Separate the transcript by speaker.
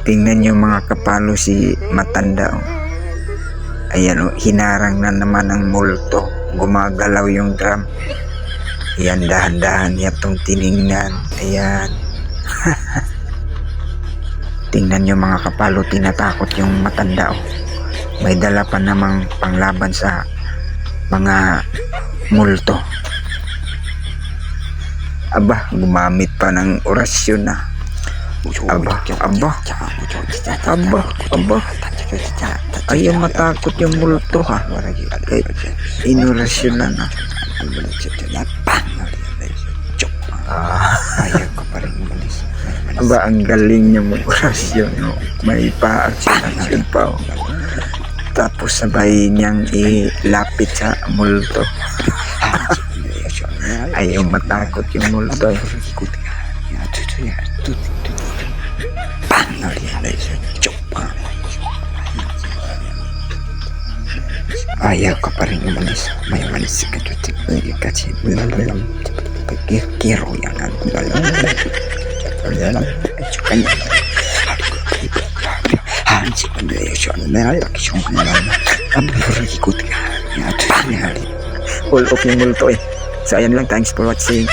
Speaker 1: Tingnan nyo mga kapalo si matanda. Ayan, hinarang na naman ang multo. Gumagalaw yung drum. Ayan, dahan-dahan niya itong tiningnan. Ayan. Tingnan nyo mga kapalo, tinatakot yung matanda. May dala pa namang panglaban sa mga multo. Aba, gumamit pa ng orasyon na. Aba. Ayaw matakot yung multo ha. Inorasyon na na.
Speaker 2: Ayaw ka pa rin umalis.
Speaker 1: Aba, ang galing niya mag-orasyon. No? May pa-action pa. Tapos sabay niyang ilapit sa multo. Ayaw matakot yung multo.
Speaker 2: Ayaw ka pa rin umalis. May umalis ka dito. Kasi lalam. Kiro yan.
Speaker 1: All of yung multo eh. So ayan lang, thanks for watching.